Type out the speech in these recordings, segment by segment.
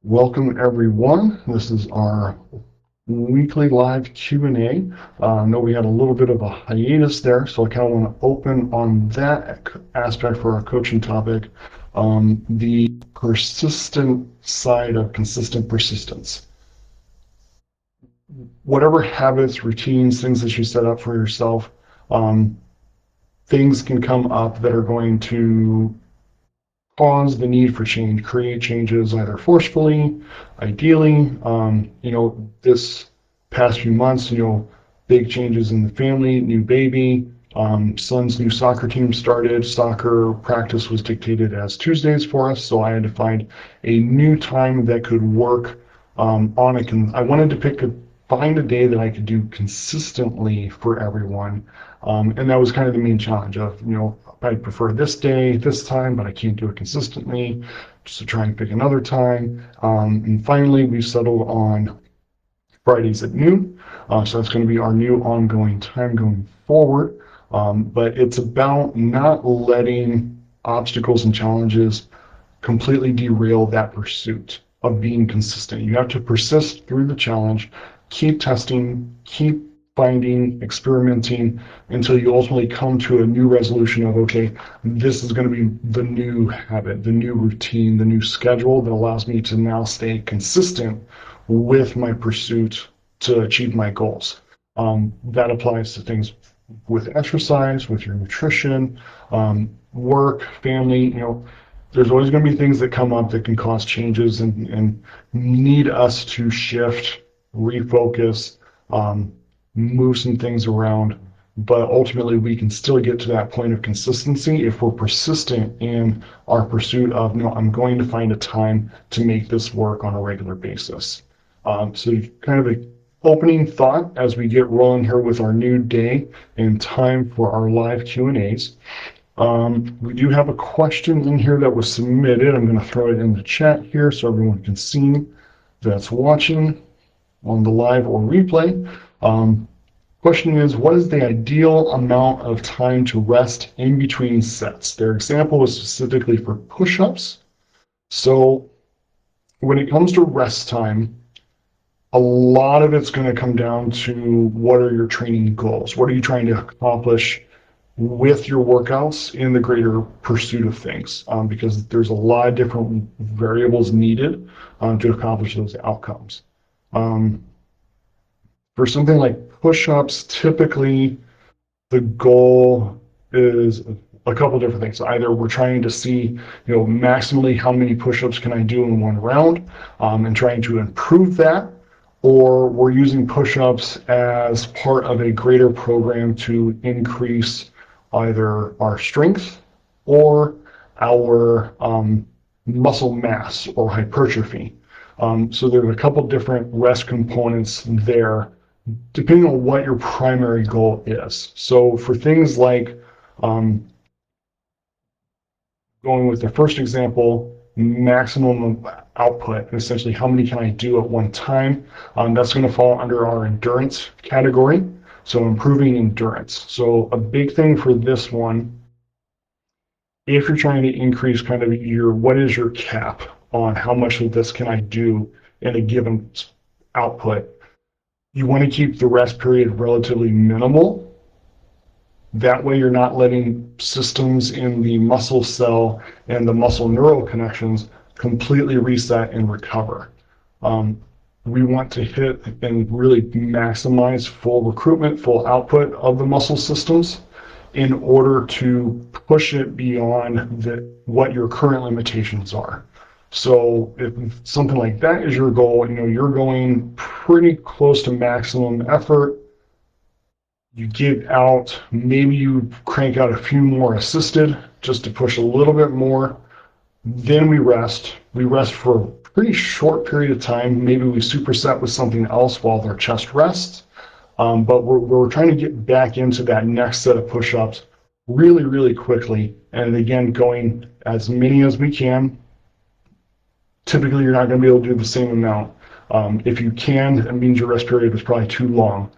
Welcome everyone. This is our weekly live Q&A. I know we had a little bit of a hiatus there, so I kind of want to open on that aspect for our coaching topic, the persistent side of consistent persistence. Whatever habits, routines, things that you set up for yourself, things can come up that are going to cause the need for change, create changes either forcefully, ideally. This past few months, big changes in the family, new baby, son's new soccer team started. Soccer practice was dictated as Tuesdays for us, so I had to find a new time that could work on it. I wanted to find a day that I could do consistently for everyone. And that was kind of the main challenge of, I prefer this day, this time, but I can't do it consistently, just to try and pick another time. And finally, we settled on Fridays at noon. So that's going to be our new ongoing time going forward. But it's about not letting obstacles and challenges completely derail that pursuit of being consistent. You have to persist through the challenge, keep testing, keep finding, experimenting until you ultimately come to a new resolution of, okay, this is going to be the new habit, the new routine, the new schedule that allows me to now stay consistent with my pursuit to achieve my goals. That applies to things with exercise, with your nutrition, work, family. There's always going to be things that come up that can cause changes and need us to shift, refocus, move some things around, but ultimately we can still get to that point of consistency if we're persistent in our pursuit of, no, I'm going to find a time to make this work on a regular basis. So kind of an opening thought as we get rolling here with our new day and time for our live Q&As. We do have a question in here that was submitted. I'm going to throw it in the chat here so everyone can see that's watching on the live or replay. Question is, what is the ideal amount of time to rest in between sets? Their example was specifically for push-ups. So when it comes to rest time, a lot of it's going to come down to what are your training goals? What are you trying to accomplish with your workouts in the greater pursuit of things? Because there's a lot of different variables needed to accomplish those outcomes. For something like push-ups, typically the goal is a couple different things. Either we're trying to see, maximally how many push-ups can I do in one round, and trying to improve that, or we're using push-ups as part of a greater program to increase either our strength or our muscle mass or hypertrophy. So there's a couple different rest components there, depending on what your primary goal is. So for things like going with the first example, maximum output, essentially how many can I do at one time, that's going to fall under our endurance category. So improving endurance. So a big thing for this one, if you're trying to increase kind of what is your cap on how much of this can I do in a given output, you want to keep the rest period relatively minimal. That way you're not letting systems in the muscle cell and the muscle neural connections completely reset and recover. We want to hit and really maximize full recruitment, full output of the muscle systems in order to push it beyond what your current limitations are. So if something like that is your goal, you're going pretty close to maximum effort. You give out, maybe you crank out a few more assisted just to push a little bit more. Then we rest. We rest for a pretty short period of time. Maybe we superset with something else while their chest rests. But we're trying to get back into that next set of push-ups really, really quickly. And again, going as many as we can. Typically, you're not going to be able to do the same amount. If you can, it means your rest period was probably too long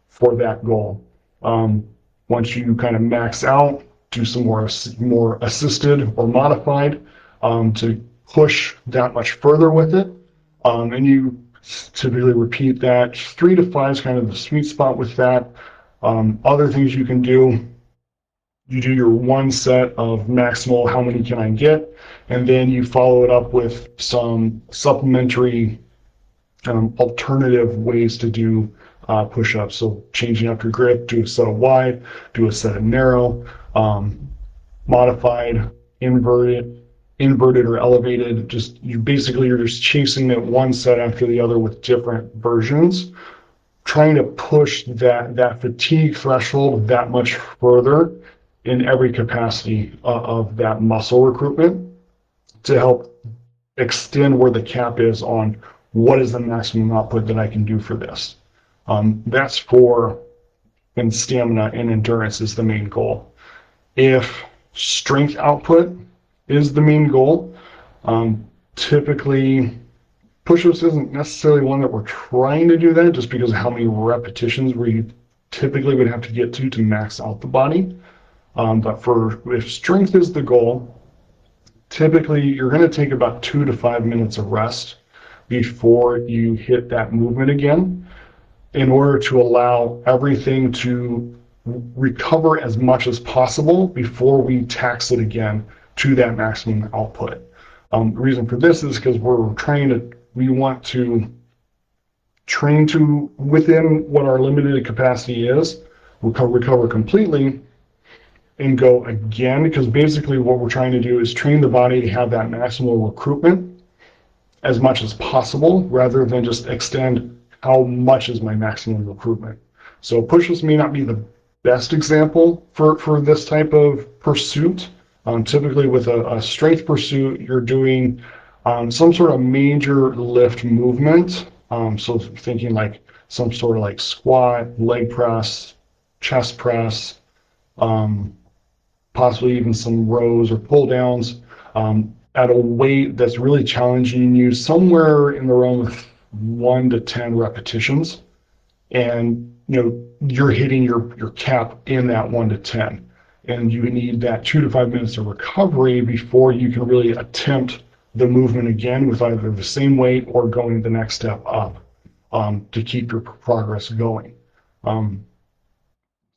for that goal. Once you kind of max out, do some more assisted or modified to push that much further with it. And you typically repeat that. 3 to 5 is kind of the sweet spot with that. Other things you can do, you do your one set of maximal, how many can I get? And then you follow it up with some supplementary alternative ways to do push-ups. So changing up your grip, do a set of wide, do a set of narrow, modified, inverted or elevated. Just you're just chasing it one set after the other with different versions, trying to push that fatigue threshold that much further in every capacity of that muscle recruitment to help extend where the cap is on what is the maximum output that I can do for this. That's for and stamina and endurance is the main goal. If strength output is the main goal, typically push-ups isn't necessarily one that we're trying to do that just because of how many repetitions we typically would have to get to max out the body. But if strength is the goal, typically you're going to take about 2 to 5 minutes of rest before you hit that movement again in order to allow everything to recover as much as possible before we tax it again to that maximum output. The reason for this is because we want to train to within what our limited capacity is, recover completely, and go again, because basically what we're trying to do is train the body to have that maximal recruitment as much as possible rather than just extend how much is my maximum recruitment. So push-ups may not be the best example for this type of pursuit. Typically with a strength pursuit, you're doing some sort of major lift movement. So thinking like some sort of like squat, leg press, chest press, possibly even some rows or pull downs at a weight that's really challenging you somewhere in the realm of 1 to 10 repetitions. And you're hitting your cap in that 1 to 10. And you need that 2 to 5 minutes of recovery before you can really attempt the movement again with either the same weight or going the next step up to keep your progress going.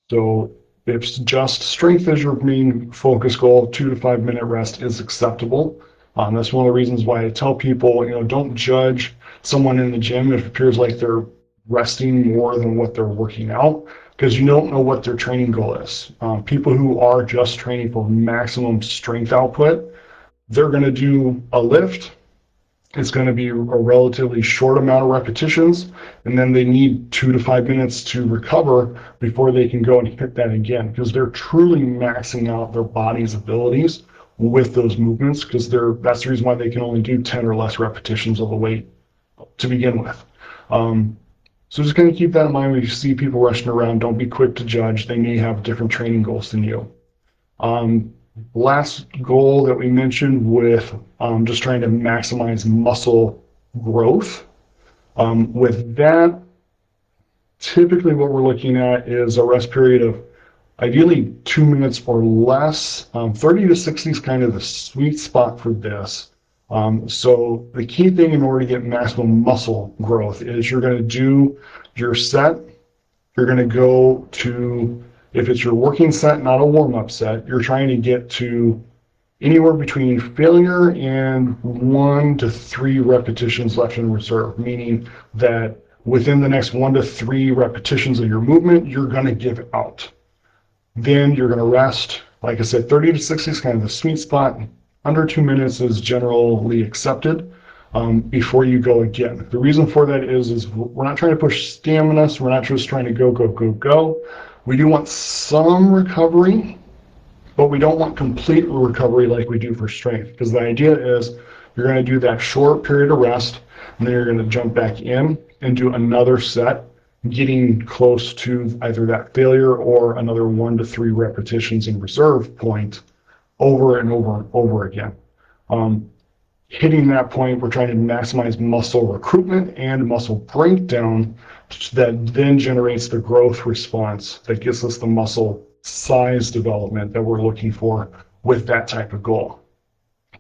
So if just strength is your main focus goal, 2 to 5 minute rest is acceptable. That's one of the reasons why I tell people, don't judge someone in the gym if it appears like they're resting more than what they're working out, because you don't know what their training goal is. People who are just training for maximum strength output, they're going to do a lift. It's going to be a relatively short amount of repetitions, and then they need 2 to 5 minutes to recover before they can go and hit that again, because they're truly maxing out their body's abilities with those movements, because that's the reason why they can only do 10 or less repetitions of the weight to begin with. So just kind of keep that in mind when you see people rushing around. Don't be quick to judge. They may have different training goals than you. Last goal that we mentioned with just trying to maximize muscle growth. With that, typically what we're looking at is a rest period of ideally 2 minutes or less. 30 to 60 is kind of the sweet spot for this. So the key thing in order to get maximum muscle growth is you're going to do your set. You're going to go to, if it's your working set, not a warm-up set, you're trying to get to anywhere between failure and 1 to 3 repetitions left in reserve, meaning that within the next 1 to 3 repetitions of your movement, you're going to give out. Then you're going to rest. Like I said, 30 to 60 is kind of the sweet spot. Under 2 minutes is generally accepted before you go again. The reason for that is we're not trying to push stamina, so we're not just trying to go. We do want some recovery, but we don't want complete recovery like we do for strength, because the idea is you're going to do that short period of rest, and then you're going to jump back in and do another set, getting close to either that failure or another 1 to 3 repetitions in reserve point over and over and over again. Hitting that point, we're trying to maximize muscle recruitment and muscle breakdown that then generates the growth response that gets us the muscle size development that we're looking for with that type of goal.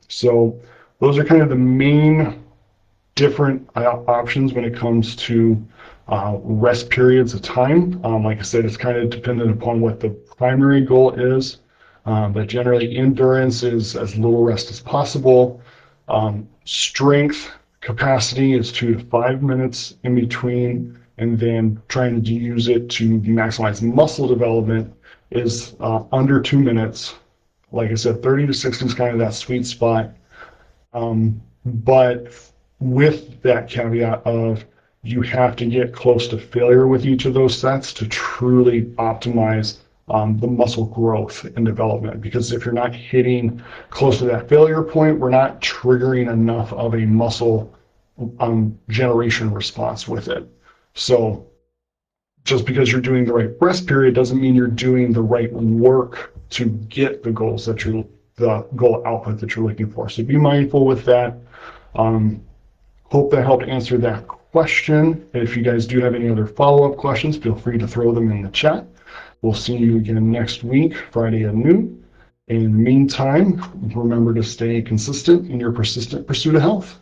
So those are kind of the main different options when it comes to rest periods of time. Like I said, it's kind of dependent upon what the primary goal is, but generally endurance is as little rest as possible. Strength capacity is 2 to 5 minutes in between, and then trying to use it to maximize muscle development is under 2 minutes. Like I said, 30 to 60 is kind of that sweet spot. But with that caveat of you have to get close to failure with each of those sets to truly optimize the muscle growth and development. Because if you're not hitting close to that failure point, we're not triggering enough of a muscle generation response with it. So just because you're doing the right rest period doesn't mean you're doing the right work to get the goals that you're the goal output that you're looking for. So be mindful with that. Hope that helped answer that question. If you guys do have any other follow-up questions, feel free to throw them in the chat. We'll see you again next week, Friday at noon. In the meantime, remember to stay consistent in your persistent pursuit of health.